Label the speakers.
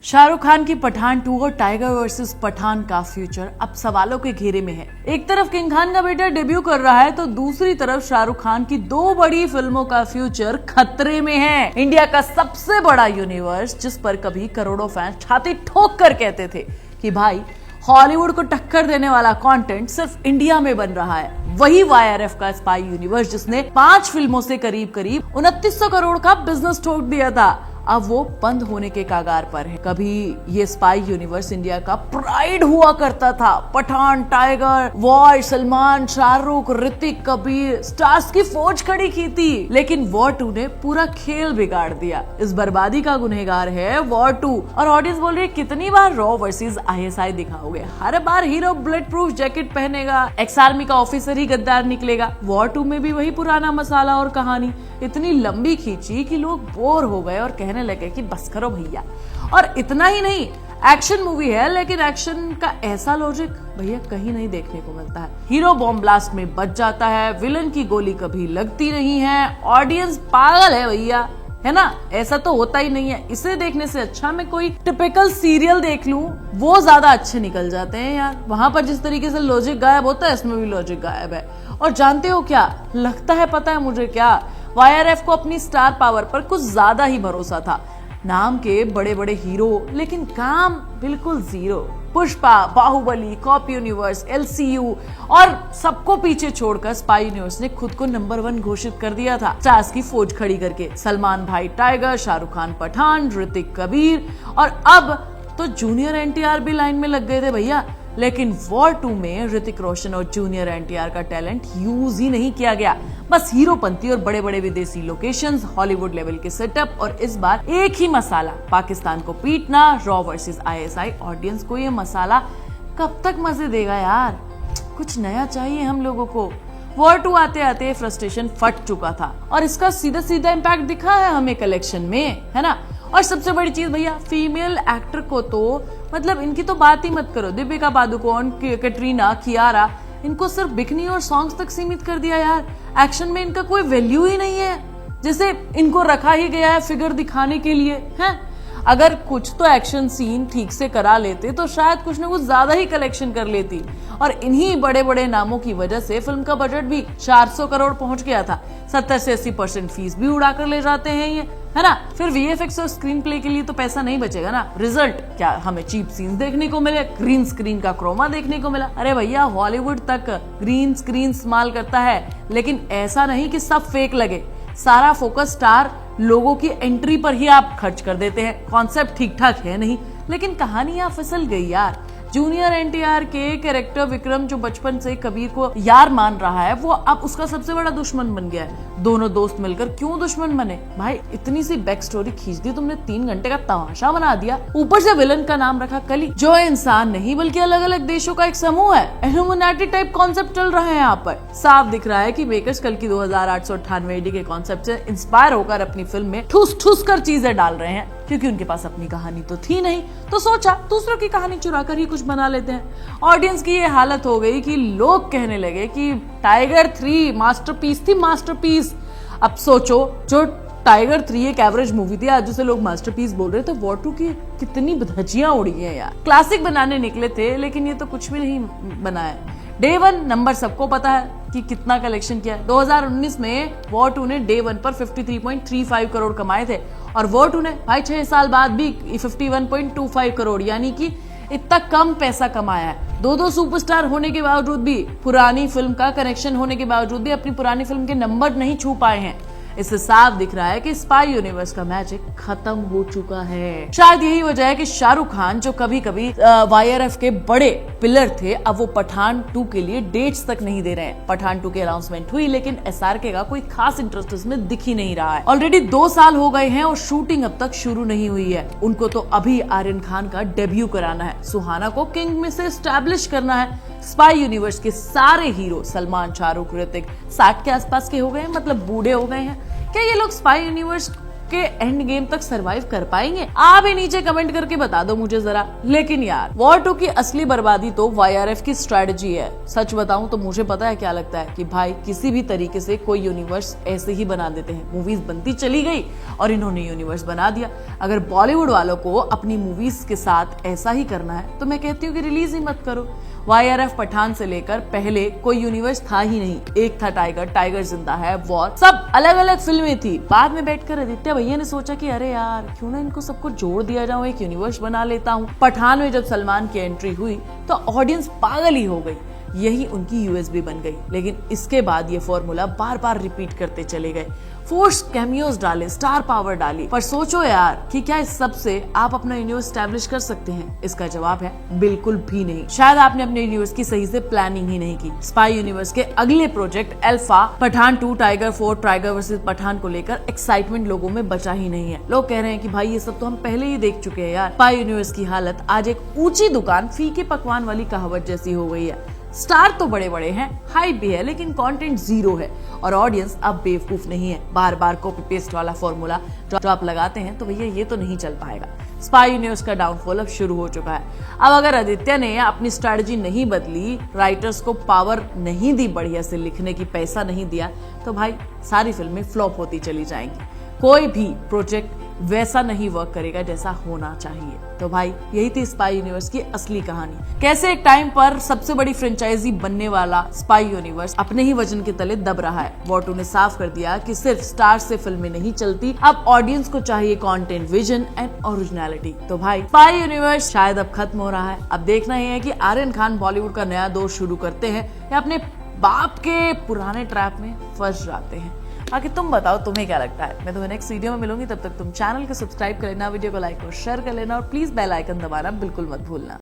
Speaker 1: शाहरुख खान की पठान 2 और tiger versus Pathan का फ्यूचर अब सवालों के घेरे में है। एक तरफ किंग खान का बेटा डेब्यू कर रहा है तो दूसरी तरफ शाहरुख खान की 2 बड़ी फिल्मों का फ्यूचर खतरे में है। इंडिया का सबसे बड़ा यूनिवर्स, जिस पर कभी करोड़ों फैन छाती ठोक कर कहते थे कि भाई हॉलीवुड को टक्कर देने वाला कंटेंट सिर्फ इंडिया में बन रहा है, वही वाईआरएफ का स्पाई यूनिवर्स जिसने 5 फिल्मों से करीब 2900 करोड़ का बिजनेस ठोक दिया था, अब वो बंद होने के कगार पर है। कभी ये स्पाई यूनिवर्स इंडिया का प्राइड हुआ करता था। Pathaan, Tiger, War, Salman, Shahrukh, Hrithik, Kabir, stars की फौज खड़ी की थी, लेकिन वॉर 2 ने पूरा खेल बिगाड़ दिया। इस बर्बादी का गुनहगार है वॉर 2 और ऑडियंस बोल रही है कितनी बार रॉ वर्सेस आईएसआई दिखाओगे, हर बार हीरो बुलेट प्रूफ जैकेट पहनेगा, एक्स आर्मी का ऑफिसर ही गद्दार निकलेगा। वॉर 2 में भी वही पुराना मसाला और कहानी इतनी लंबी खींची कि लोग बोर हो गए और कहने लगे कि बस करो भैया। और इतना ही नहीं, एक्शन मूवी है लेकिन एक्शन का ऐसा लॉजिक भैया कहीं नहीं देखने को मिलता है। हीरो बॉम्ब ब्लास्ट में बच जाता है, विलन की गोली कभी लगती नहीं है, ऑडियंस पागल है भैया, है ना। ऐसा तो होता ही नहीं है। इसे देखने से अच्छा मैं कोई टिपिकल सीरियल देख लूं, वो ज्यादा अच्छे निकल जाते हैं यार। वहां पर जिस तरीके से लॉजिक गायब होता है, इसमें भी लॉजिक गायब है। और जानते हो क्या लगता है, पता है मुझे क्या, वाईआरएफ को अपनी स्टार पावर पर कुछ ज्यादा ही भरोसा था। नाम के बड़े बड़े हीरो लेकिन काम बिल्कुल zero. Pushpa, Baahubali, cop universe, LCU और सबको पीछे छोड़कर स्पाई यूनिवर्स ने खुद को नंबर 1 घोषित कर दिया था, स्टार्स की फौज खड़ी करके। सलमान भाई टाइगर, शाहरुख खान पठान, ऋतिक कबीर और अब तो जूनियर एनटीआर भी लाइन में लग गए थे भैया। लेकिन वॉर 2 में ऋतिक रोशन और जूनियर एनटीआर का टैलेंट यूज ही नहीं किया गया। बस हीरोपंती और बड़े बड़े विदेशी लोकेशंस, हॉलीवुड लेवल के सेटअप और इस बार एक ही मसाला, पाकिस्तान को पीटना, रॉ वर्सेस आईएसआई। ऑडियंस को ये मसाला कब तक मजे देगा यार, कुछ नया चाहिए हम लोगों को। वॉर 2 आते आते फ्रस्ट्रेशन फट चुका था और इसका सीधा सीधा इम्पैक्ट दिखा है हमें कलेक्शन में, है ना। और सबसे बड़ी चीज भैया, फीमेल एक्टर को तो मतलब इनकी तो बात ही मत करो। दीपिका पादुकोण, कैटरीना, कियारा, इनको सिर्फ बिकनी और सॉन्ग्स तक सीमित कर दिया यार। एक्शन में इनका कोई वैल्यू ही नहीं है, जैसे इनको रखा ही गया है फिगर दिखाने के लिए, है। अगर कुछ तो एक्शन सीन ठीक से करा लेते तो शायद कुछ ना कुछ ज्यादा ही कलेक्शन कर लेती। और इन्हीं बड़े बड़े नामों की वजह से फिल्म का बजट भी 400 करोड़ पहुंच गया था। 70 से 80% फीस भी उड़ा कर ले जाते हैं ये, है ना। फिर वीएफएक्स और स्क्रीन प्ले के लिए तो पैसा नहीं बचेगा ना। रिजल्ट क्या, हमें चीप सीन देखने को मिले, ग्रीन स्क्रीन का क्रोमा देखने को मिला। अरे भैया हॉलीवुड तक ग्रीन स्क्रीन इस्तेमाल करता है, लेकिन ऐसा नहीं कि सब फेक लगे। सारा फोकस स्टार लोगों की एंट्री पर ही आप खर्च कर देते हैं। कॉन्सेप्ट ठीक ठाक है नहीं, लेकिन कहानियां फिसल गई यार। जूनियर एनटीआर के कैरेक्टर विक्रम, जो बचपन से कबीर को यार मान रहा है, वो अब उसका सबसे बड़ा दुश्मन बन गया है। दोनों दोस्त मिलकर क्यों दुश्मन बने भाई? इतनी सी बैक स्टोरी खींच दी तुमने, 3 घंटे का तमाशा बना दिया। ऊपर से विलन का नाम रखा कली, जो इंसान नहीं बल्कि अलग अलग देशों का एक समूह है। इल्यूमिनाटी टाइप कॉन्सेप्ट चल रहा है यहाँ पर। साफ दिख रहा है कि मेकर्स कल की 2898 एडी के कॉन्सेप्ट से इंस्पायर होकर अपनी फिल्म में ठूस ठूस कर चीजें डाल रहे हैं, क्योंकि उनके पास अपनी कहानी तो थी नहीं, तो सोचा दूसरों की कहानी चुरा कर ही कुछ बना लेते हैं। ऑडियंस की ये हालत हो गई कि लोग कहने लगे कि टाइगर 3 मास्टरपीस थी, मास्टरपीस। अब सोचो, जो टाइगर 3 एक एवरेज मूवी थी, आज उसे लोग मास्टरपीस बोल रहे थे। वॉर 2 की कितनी धज्जियां उड़ी हैं यार। क्लासिक बनाने निकले थे, लेकिन ये तो कुछ भी नहीं बना है। डे 1 नंबर सबको पता है कि कितना कलेक्शन किया है। 2019 में वॉर 2 ने डे 1 पर 53.35 करोड़ कमाए थे और वॉर 2 ने भाई 6 साल बाद भी 51.25 करोड़, यानी कि इतना कम पैसा कमाया है। 2 सुपरस्टार होने के बावजूद भी, पुरानी फिल्म का कनेक्शन होने के बावजूद भी अपनी पुरानी फिल्म के नंबर नहीं छू पाए हैं। इससे साफ दिख रहा है कि स्पाई यूनिवर्स का मैजिक खत्म हो चुका है। शायद यही वजह है कि शाहरुख खान, जो कभी कभी वाईआरएफ के बड़े पिलर थे, अब वो पठान 2 के लिए डेट्स तक नहीं दे रहे हैं। पठान 2 की अनाउंसमेंट हुई, लेकिन एसआरके का कोई खास इंटरेस्ट इसमें दिख ही नहीं रहा है। ऑलरेडी 2 साल हो गए हैं और शूटिंग अब तक शुरू नहीं हुई है। उनको तो अभी आर्यन खान का डेब्यू कराना है, सुहाना को किंग में से एस्टैब्लिश करना है। स्पाई यूनिवर्स के सारे हीरो सलमान, शाहरुख, ऋतिक 60 के आसपास के हो गए हैं, मतलब बूढ़े हो गए हैं। क्या ये लोग स्पाई यूनिवर्स के एंड गेम तक सरवाइव कर पाएंगे? आप ही नीचे कमेंट करके बता दो मुझे जरा। लेकिन यार वॉर 2 की असली बर्बादी तो YRF की स्ट्रेटजी है। सच बताऊं तो मुझे पता है क्या लगता है कि भाई किसी भी तरीके से कोई यूनिवर्स ऐसे ही बना देते हैं। मूवीज बनती चली गई और इन्होंने यूनिवर्स बना दिया। अगर बॉलीवुड वालों को अपनी मूवीज के साथ ऐसा ही करना है तो मैं कहती हूँ कि रिलीज ही मत करो। YRF पठान से लेकर पहले कोई यूनिवर्स था ही नहीं। एक था टाइगर, टाइगर जिंदा है, वॉर, सब अलग अलग फिल्में थी। बाद में बैठकर आदित्य भैया ने सोचा कि अरे यार क्यों ना इनको सबको जोड़ दिया जाए, एक यूनिवर्स बना लेता हूँ। पठान में जब सलमान की एंट्री हुई तो ऑडियंस पागल ही हो गई। यही उनकी USB बन गई। लेकिन इसके बाद ये फॉर्मूला बार बार रिपीट करते चले गए, फोर्स कैमियोज डाले, स्टार पावर डाली। पर सोचो यार कि क्या इस सब से आप अपना यूनिवर्स एस्टैब्लिश कर सकते हैं? इसका जवाब है बिल्कुल भी नहीं। शायद आपने अपने यूनिवर्स की सही से प्लानिंग ही नहीं की। स्पाई यूनिवर्स के अगले project Alpha, Pathaan 2, Tiger 4, Tiger versus Pathaan को लेकर एक्साइटमेंट लोगों में बचा ही नहीं है। लोग कह रहे हैं कि भाई ये सब तो हम पहले ही देख चुके हैं यार। स्पाई यूनिवर्स की हालत आज एक ऊंची दुकान फीके पकवान वाली कहावत जैसी हो गई है। स्टार तो बड़े बड़े हैं, हाइप भी है, लेकिन कंटेंट जीरो है और ऑडियंस अब बेवकूफ नहीं है। बार बार कॉपी पेस्ट वाला फॉर्मूला जो आप लगाते हैं तो भैया ये तो नहीं चल पाएगा। स्पाई यूनिवर्स का डाउनफॉल अब शुरू हो चुका है। अब अगर आदित्य ने अपनी स्ट्रेटजी नहीं बदली, राइटर्स को पावर नहीं दी बढ़िया से लिखने की, पैसा नहीं दिया, तो भाई सारी फिल्में फ्लॉप होती चली जाएंगी। कोई भी प्रोजेक्ट वैसा नहीं वर्क करेगा जैसा होना चाहिए। तो भाई यही थी स्पाई यूनिवर्स की असली कहानी। कैसे एक टाइम पर सबसे बड़ी फ्रेंचाइजी बनने वाला स्पाई यूनिवर्स अपने ही वजन के तले दब रहा है। वॉर 2 ने साफ कर दिया कि सिर्फ स्टार से फिल्में नहीं चलती, अब ऑडियंस को चाहिए कंटेंट, विजन एंड ओरिजिनलिटी। तो भाई स्पाई यूनिवर्स शायद अब खत्म हो रहा है। अब देखना ही है कि आर्यन खान बॉलीवुड का नया दौर शुरू करते हैं या अपने बाप के पुराने ट्रैप में फंस जाते हैं। बाकी तुम बताओ तुम्हें क्या लगता है। मैं तुम्हें नेक्स्ट वीडियो में मिलूंगी, तब तक तुम चैनल को सब्सक्राइब कर लेना, वीडियो को लाइक और शेयर कर लेना और प्लीज बेल आइकन दबाना बिल्कुल मत भूलना।